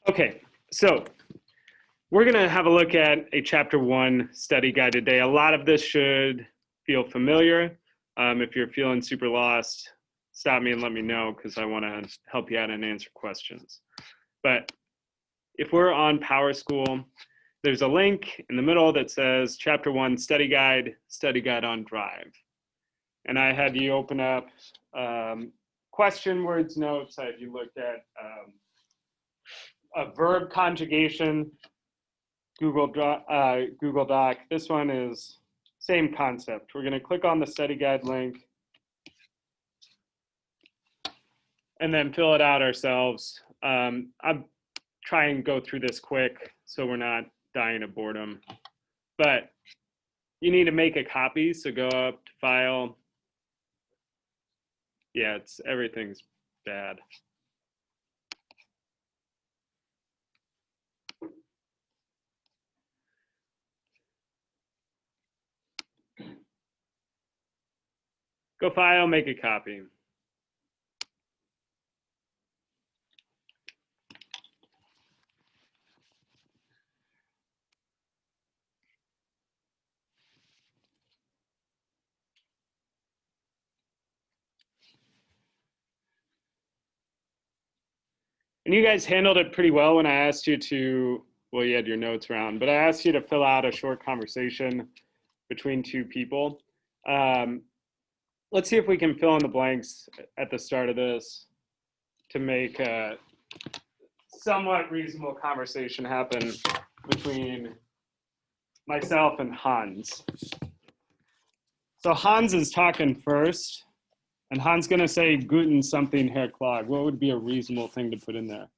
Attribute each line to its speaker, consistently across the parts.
Speaker 1: Okay, so we're going to have a look at a chapter 1 study guide today. A lot of this should feel familiar. If you're feeling super lost, stop me and let me know because I want to help you out and answer questions. But if we're on PowerSchool, there's a link in the middle that says chapter 1 study guide on Drive. And I had you open up question words notes. I had you look at a verb conjugation, Google Doc. This one is same concept. We're going to click on the study guide link and then fill it out ourselves. I'll try and go through this quick so we're not dying of boredom. But you need to make a copy, so go up to File. Yeah, everything's bad. Go File, make a copy. And you guys handled it pretty well when I asked you to, well, you had your notes around, but I asked you to fill out a short conversation between two people. Let's see if we can fill in the blanks at the start of this to make a somewhat reasonable conversation happen between myself and Hans. So Hans is talking first, and Hans gonna say Guten something Herr Klog. What would be a reasonable thing to put in there?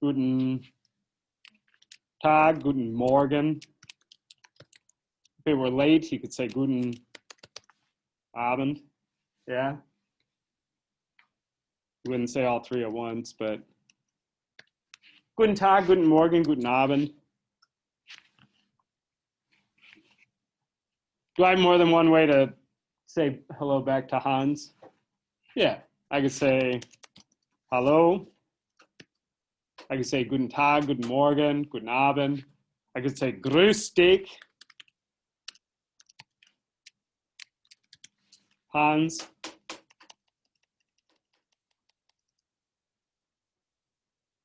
Speaker 1: Guten Tag, Guten Morgen. If it were late, he could say Guten Abend. Yeah. He wouldn't say all three at once, but Guten Tag, Guten Morgen, Guten Abend. Do I have more than one way to say hello back to Hans? Yeah, I could say hello. I could say Guten Tag, Guten Morgen, Guten Abend. I could say Grüß dich, Hans.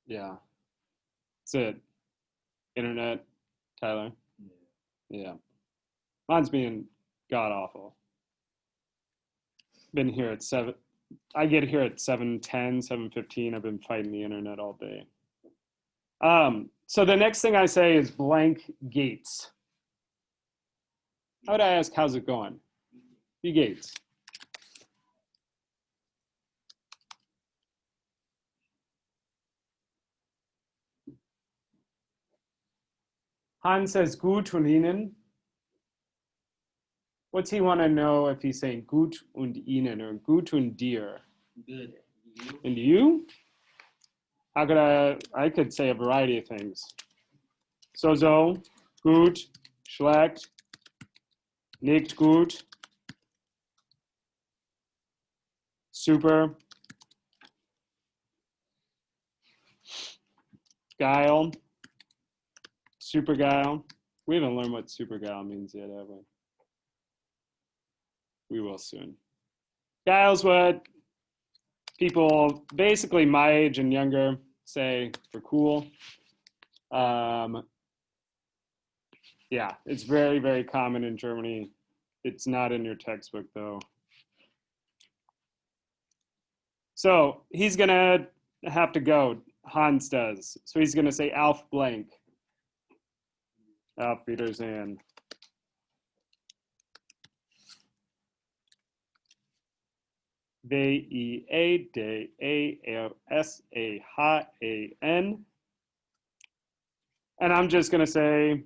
Speaker 1: Yeah. That's it. Internet, Tyler. Yeah. Mine's being god awful. Been here at 7. I get here at 7:10, 7:15. I've been fighting the internet all day. So the next thing I say is blank Gates. How would I ask, how's it going? Be Gates. Hans says gut und Ihnen. What's he want to know if he's saying gut und Ihnen or gut und dir?
Speaker 2: Good. You?
Speaker 1: And you? How could I could say a variety of things. So, gut, schlecht, nicht gut, super, geil, super geil. We haven't learned what super geil means yet, have we? We will soon. Geil's what people basically my age and younger say for cool. Yeah, it's very, very common in Germany. It's not in your textbook though. So he's gonna have to go, Hans does. So he's gonna say Auf blank. Auf Wiedersehen. Vedasahan. And I'm just gonna say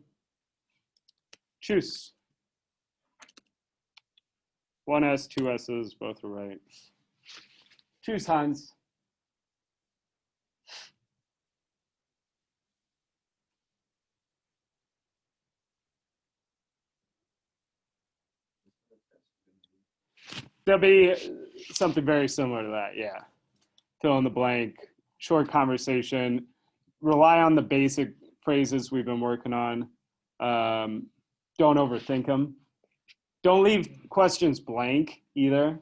Speaker 1: tschüss. One S, two S's, both are right. Tschüss, Hans. There'll be something very similar to that, yeah. Fill in the blank, short conversation. Rely on the basic phrases we've been working on. Don't overthink them. Don't leave questions blank either,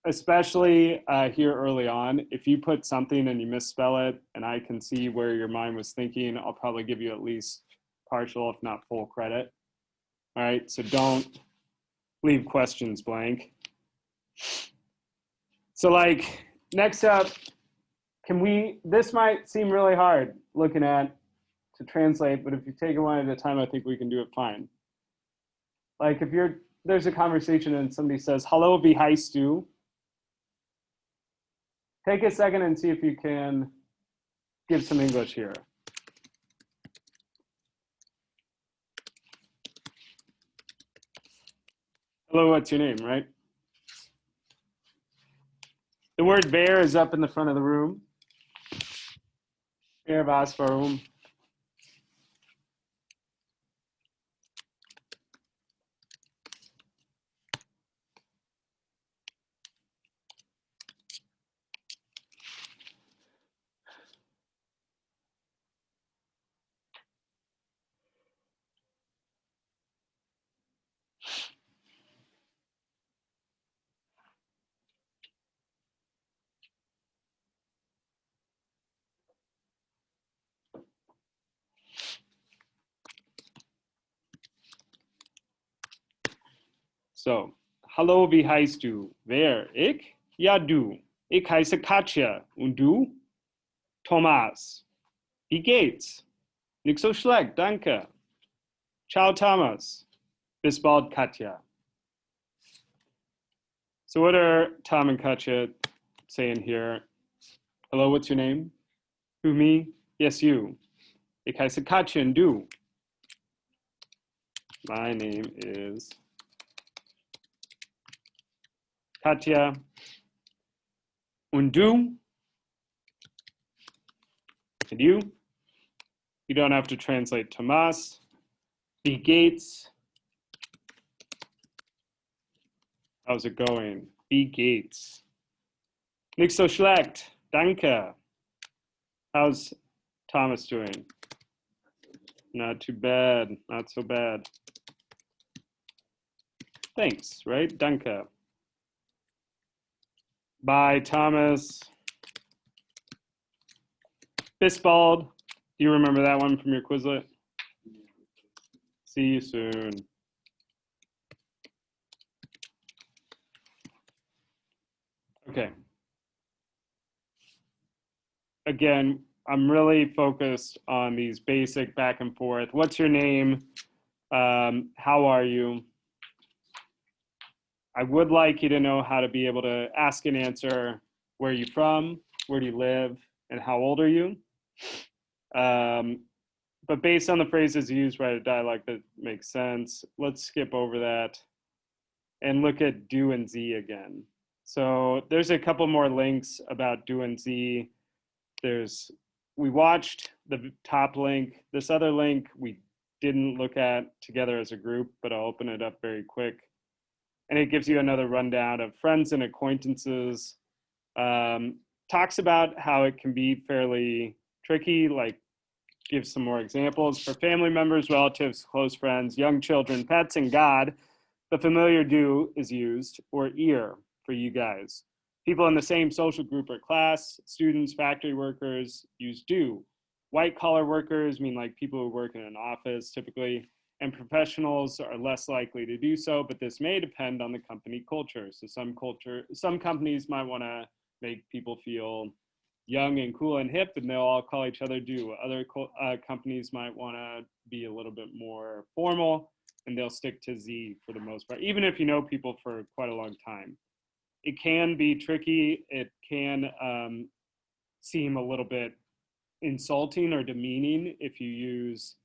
Speaker 1: especially here early on. If you put something and you misspell it and I can see where your mind was thinking, I'll probably give you at least partial, if not full credit. All right, so don't leave questions blank. So like next up, this might seem really hard looking at to translate, but if you take it one at a time, I think we can do it fine. Like if there's a conversation and somebody says, hello, wie heißt du? Take a second and see if you can give some English here. Hello, what's your name, right? The word wer is up in the front of the room. Wer, was, warum. So, hallo, wie heißt du? Wer? Ich? Ja, du. Ich heiße Katja. Und du? Thomas. Wie geht's? Nicht so schlecht, danke. Ciao, Thomas. Bis bald, Katja. So what are Tom and Katja saying here? Hello, what's your name? Who, me? Yes, you. Ich heiße Katja und du? My name is Katja. Und du? And you? You don't have to translate Thomas. Wie geht's? How's it going? Wie geht's? Nicht so schlecht. Danke. How's Thomas doing? Not too bad. Not so bad. Thanks, right? Danke. Bye, Thomas. Bis bald. Do you remember that one from your Quizlet? See you soon. Okay. Again, I'm really focused on these basic back and forth. What's your name? How are you? I would like you to know how to be able to ask and answer where are you from, where do you live, and how old are you? But based on the phrases used, write a dialogue that makes sense. Let's skip over that and look at do and Z again. So there's a couple more links about do and Z. We watched the top link. This other link we didn't look at together as a group, but I'll open it up very quick. And it gives you another rundown of friends and acquaintances. Talks about how it can be fairly tricky, like gives some more examples. For family members, relatives, close friends, young children, pets, and God, the familiar do is used, or ear for you guys. People in the same social group or class, students, factory workers, use do. White collar workers mean like people who work in an office typically, and professionals are less likely to do so, but this may depend on the company culture. So some companies might want to make people feel young and cool and hip, and they'll all call each other do. Other companies might want to be a little bit more formal, and they'll stick to Z for the most part, even if you know people for quite a long time. It can be tricky. It can seem a little bit insulting or demeaning if you use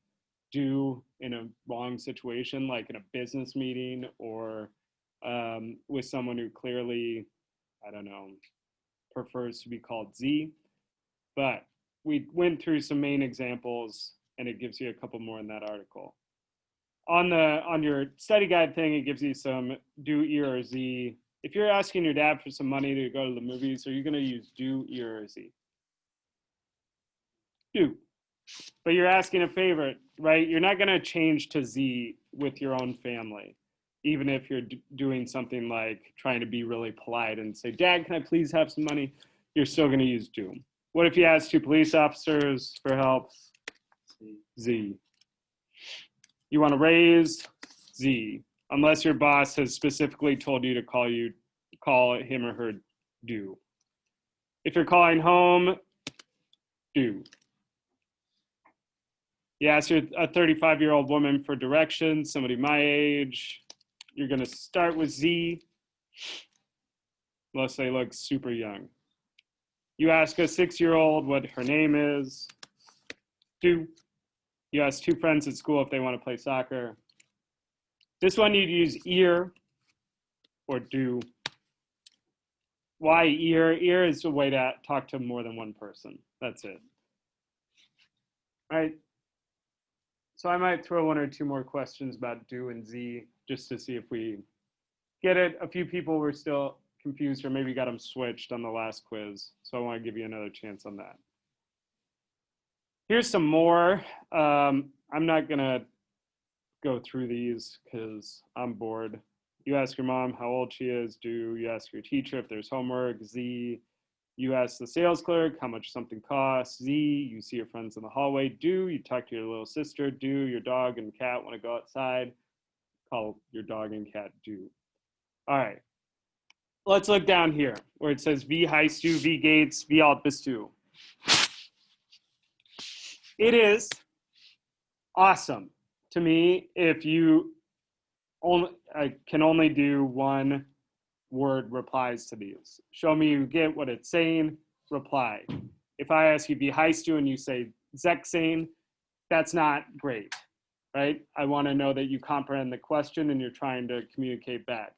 Speaker 1: do in a wrong situation, like in a business meeting or with someone who clearly, I don't know, prefers to be called Z. But we went through some main examples and it gives you a couple more in that article. On your study guide thing, it gives you some do, ear, or Z. If you're asking your dad for some money to go to the movies, are you going to use do, ear, or Z? Du. But you're asking a favor, right? You're not going to change to Z with your own family, even if you're doing something like trying to be really polite and say, Dad, can I please have some money? You're still going to use do. What if you ask two police officers for help? Z. You want to raise? Z. Unless your boss has specifically told you to call him or her do. If you're calling home, do. You ask a 35-year-old woman for directions, somebody my age, you're going to start with Z, unless they look super young. You ask a 6-year-old what her name is, do. You ask two friends at school if they want to play soccer. This one you'd use ear or do. Why ear? Ear is a way to talk to more than one person. That's it. All right. So I might throw one or two more questions about do and Z just to see if we get it. A few people were still confused or maybe got them switched on the last quiz. So I want to give you another chance on that. Here's some more. I'm not going to go through these because I'm bored. You ask your mom how old she is. Do. You ask your teacher if there's homework. Z. You ask the sales clerk how much something costs. Z. You see your friends in the hallway. Do. You talk to your little sister. Do. Your dog and cat want to go outside. Call your dog and cat do. All right. Let's look down here where it says V heist do, V gates, V alt bis do. It is awesome to me if you can only do one word replies to these. Show me you get what it's saying, reply. If I ask you be heist do and you say Zek saying, that's not great, right? I want to know that you comprehend the question and you're trying to communicate back.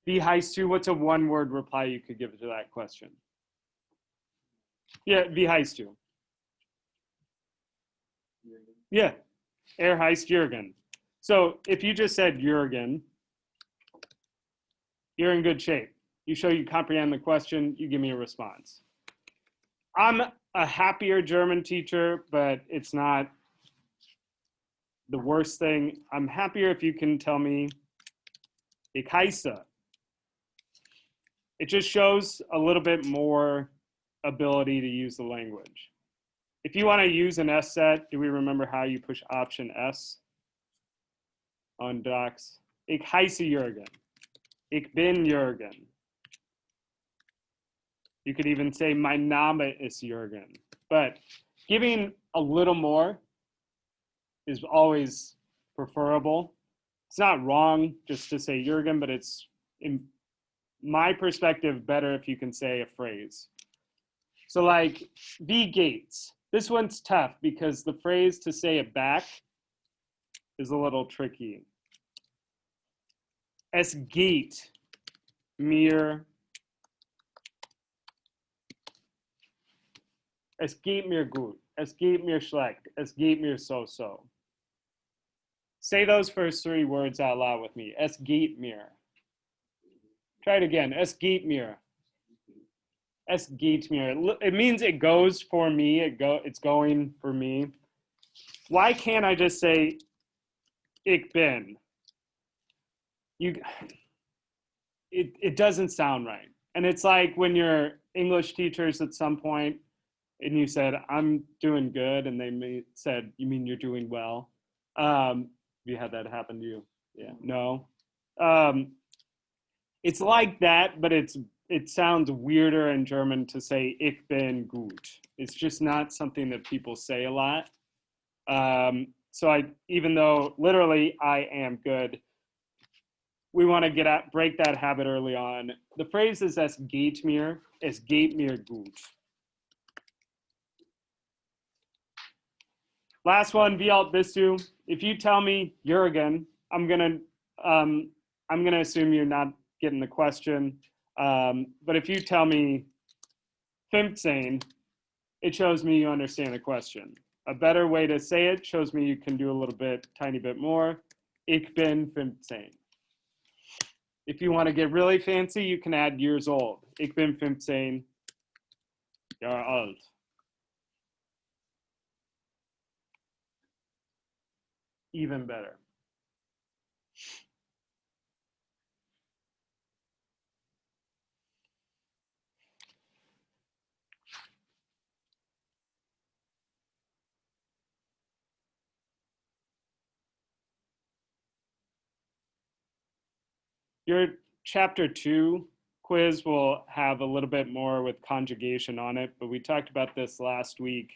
Speaker 1: Be heist do, what's a one word reply you could give to that question? Yeah, be heist do. Yeah, air heist Jürgen. So if you just said Jürgen, you're in good shape. You show you comprehend the question, you give me a response. I'm a happier German teacher, but it's not the worst thing. I'm happier if you can tell me ich heiße. It just shows a little bit more ability to use the language. If you want to use an S set, do we remember how you push option S on docs? Ich heiße Jürgen. Ich bin Jürgen. You could even say, mein Name ist Jürgen. But giving a little more is always preferable. It's not wrong just to say Jürgen, but it's, in my perspective, better if you can say a phrase. So like, wie geht's? This one's tough because the phrase to say it back is a little tricky. Es geht mir. Es geht mir gut. Es geht mir schlecht. Es geht mir so. Say those first three words out loud with me. Es geht mir. Try it again. Es geht mir. Es geht mir. It means it goes for me. It's going for me. Why can't I just say ich bin? It doesn't sound right. And it's like when you're English teachers at some point and you said, I'm doing good. And they said, you mean you're doing well? Have you had that happen to you? Yeah, no. It's like that, but it sounds weirder in German to say ich bin gut. It's just not something that people say a lot. So even though literally I am good, we want to break that habit early on. The phrase is es geht mir gut. Last one, wie alt bist du? If you tell me Jürgen, I'm gonna assume you're not getting the question. But if you tell me 15, it shows me you understand the question. A better way to say it shows me you can do a little bit, tiny bit more. Ich bin 15. If you want to get really fancy, you can add years old. Ich bin 15 Jahre alt. Even better. Your chapter 2 quiz will have a little bit more with conjugation on it, but we talked about this last week.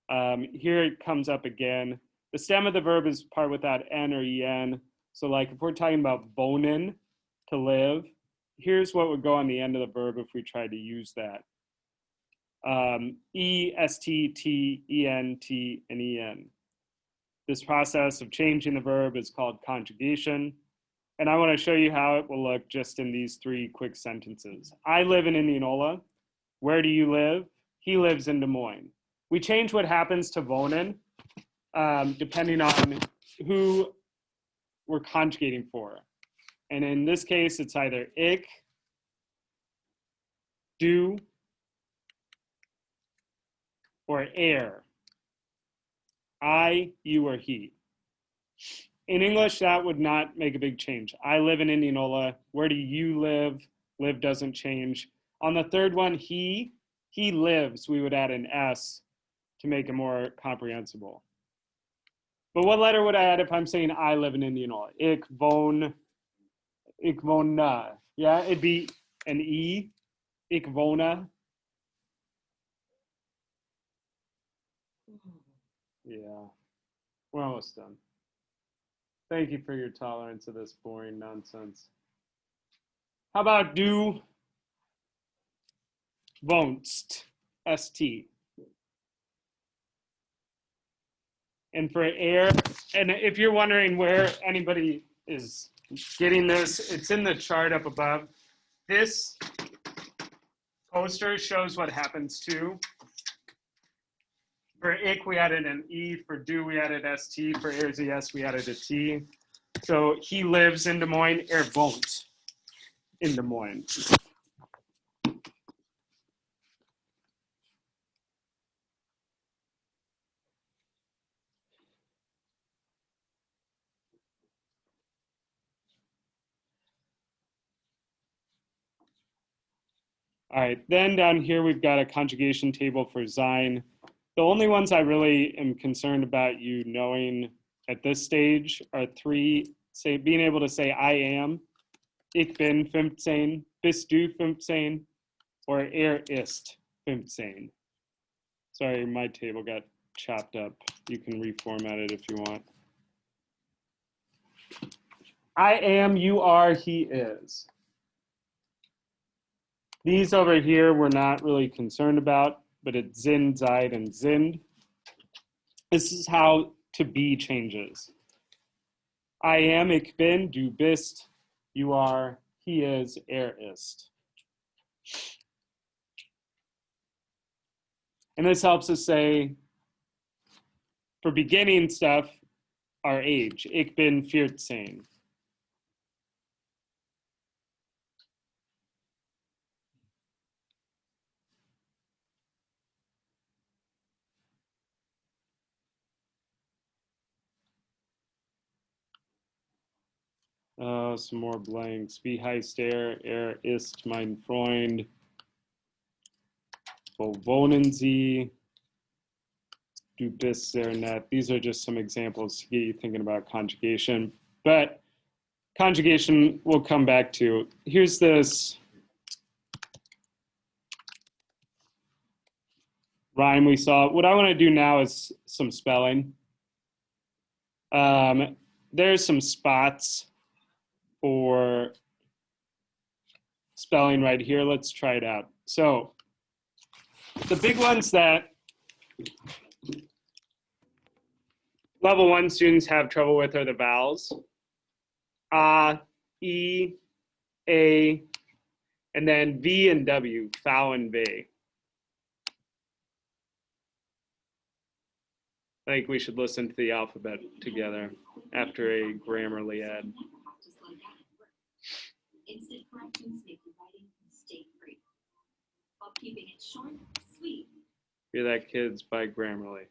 Speaker 1: Here it comes up again. The stem of the verb is part without N or EN. So like if we're talking about wohnen, to live, here's what would go on the end of the verb if we tried to use that. E, S, T, T, E, N, T, and E, N. This process of changing the verb is called conjugation. And I want to show you how it will look just in these 3 quick sentences. I live in Indianola. Where do you live? He lives in Des Moines. We change what happens to wohnen depending on who we're conjugating for. And in this case, it's either ich, du, or er. I, you, or he. In English, that would not make a big change. I live in Indianola. Where do you live? Live doesn't change. On the third one, he lives, we would add an S to make it more comprehensible. But what letter would I add if I'm saying I live in Indianola? Ich wohne. Yeah, it'd be an E. Ich wohne. Yeah, we're almost done. Thank you for your tolerance of this boring nonsense. How about du wohnst? ST. And for air, and if you're wondering where anybody is getting this, it's in the chart up above. This poster shows what happens to. For ich, we added an E. For du, we added ST. For ES, we added a T. So he lives in Des Moines. Wohnt in Des Moines. All right, then down here we've got a conjugation table for sein. The only ones I really am concerned about you knowing at this stage are 3, being able to say I am, ich bin 15, bist du 15, or ist 15. Sorry, my table got chopped up. You can reformat it if you want. I am, you are, he is. These over here we're not really concerned about, but it's sind, seid, and sind. This is how to be changes. I am, ich bin, du bist, you are, he is, ist. And this helps us say, for beginning stuff, our age. Ich bin 14. Some more blanks. Wie heißt ist mein Freund. Wo wohnen Sie? Du bist sehr nett. These are just some examples to get you thinking about conjugation. But conjugation we'll come back to. Here's this rhyme we saw. What I want to do now is some spelling. There's some spots for spelling right here. Let's try it out. So the big ones that level 1 students have trouble with are the vowels. A, E, A, and then V and W, V and V. I think we should listen to the alphabet together after a Grammarly ad. Instant corrections make your writing mistake-free, while keeping it short, sweet. Hear that, kids? By Grammarly.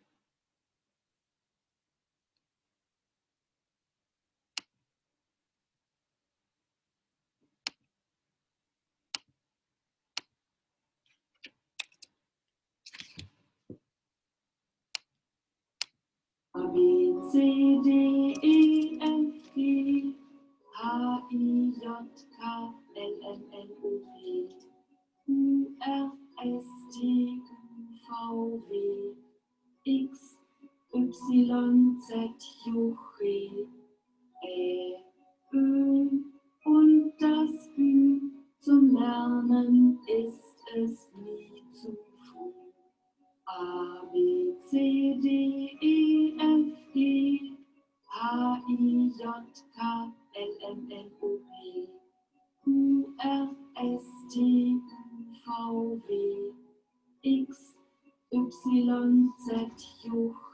Speaker 2: V, X, Y, Z, J, Ö und das Ü. Zum Lernen ist es nie zu früh. A, B, C, D, E, F, G, H, I, J, K, L, M, N, O, P, Q, R, S, T, U, V, W, X, Y, Z, J,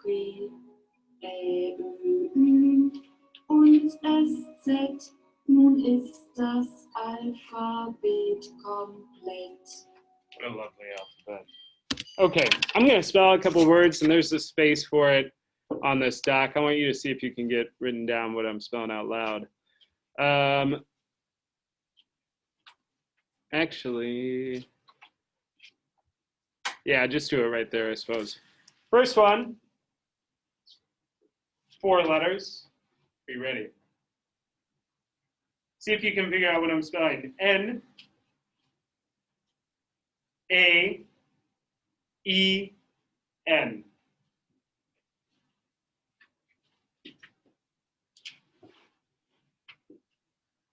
Speaker 2: Ö, Ü und SZ. Nun ist das Alphabet komplett.
Speaker 1: What a lovely alphabet. Okay, I'm going to spell a couple words, and there's a space for it on this doc. I want you to see if you can get written down what I'm spelling out loud. Actually, yeah, just do it right there, I suppose. First one, 4 letters. Be ready. See if you can figure out what I'm spelling. N, A, E, N.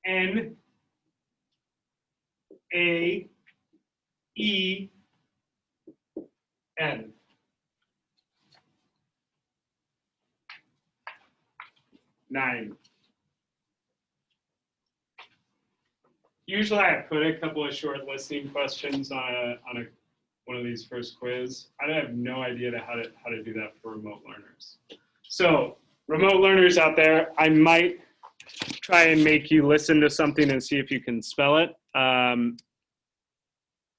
Speaker 1: N, A, E, N. Nine. Usually I put a couple of short listening questions on one of these first quiz. I have no idea how to do that for remote learners. So remote learners out there, I might try and make you listen to something and see if you can spell it. But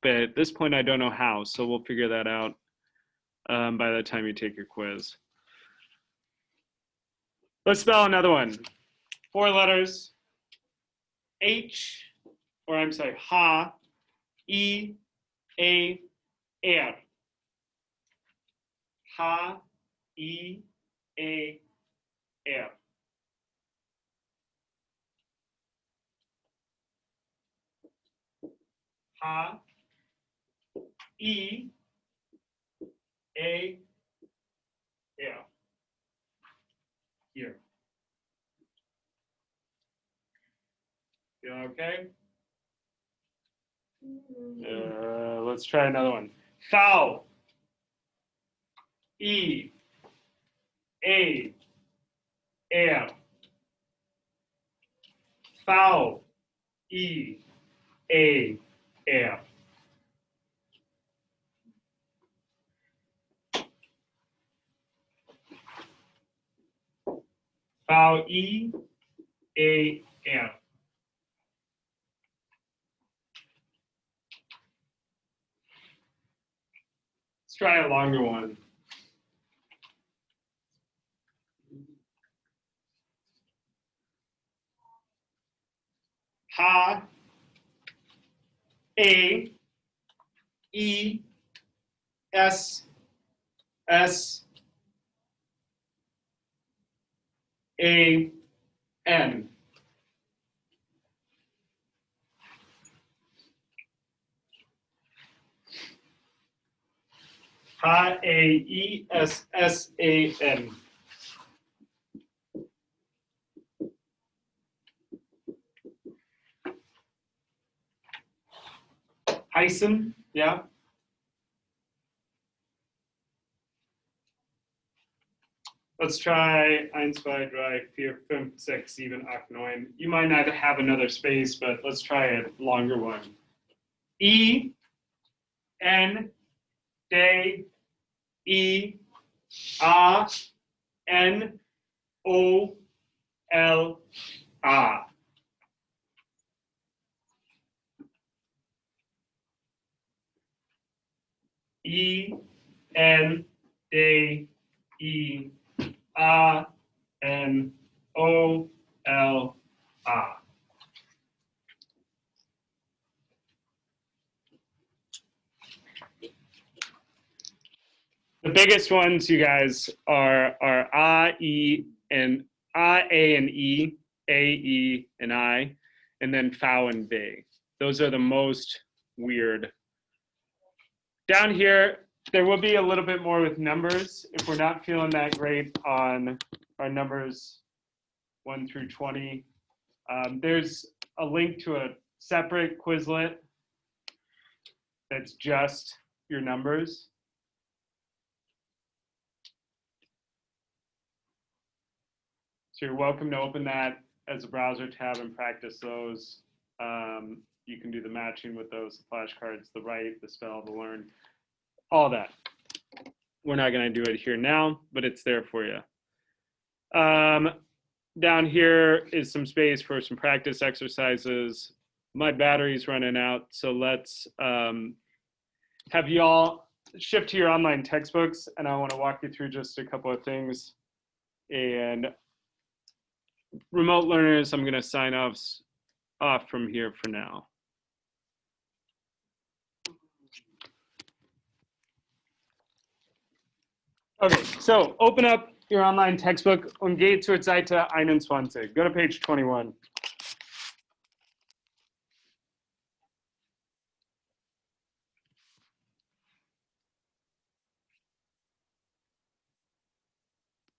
Speaker 1: at this point, I don't know how, so we'll figure that out by the time you take your quiz. Let's spell another one. 4 letters. H, or I'm sorry, ha, E, A, R. Ha, E, A, R. Ha, E, A, R. Here. Feeling okay? Let's try another one. Foul. E, A, R. Foul. E, A, R. Foul. E, A, R. Let's try a longer one. Ha, A, E, S, S, A, N. Ha, A, E, S, S, A, N. Heißen, yeah. Let's try 1, 2, 3, 4, 5, 6, 7, 8, 9. You might not have another space, but let's try a longer one. E, N, D, E, A, N, O, L, A. E, N, D, E, A, N, O, L, A. The biggest ones, you guys, are A, E, and A, A, and E, A, E, and I, and then Fau and B. Those are the most weird. Down here, There will be a little bit more with numbers if we're not feeling that great on our numbers 1 through 20. There's a link to a separate Quizlet that's just your numbers. So you're welcome to open that as a browser tab and practice those. You can do the matching with those, the flashcards, the write, the spell, the learn, all that. We're not going to do it here now, but it's there for you. Down here is some space for some practice exercises. My battery's running out, so let's have you all shift to your online textbooks, and I want to walk you through just a couple of things. And remote learners, I'm going to sign off from here for now. Okay, so open up your online textbook und geht zur Seite 21. Go to page 21.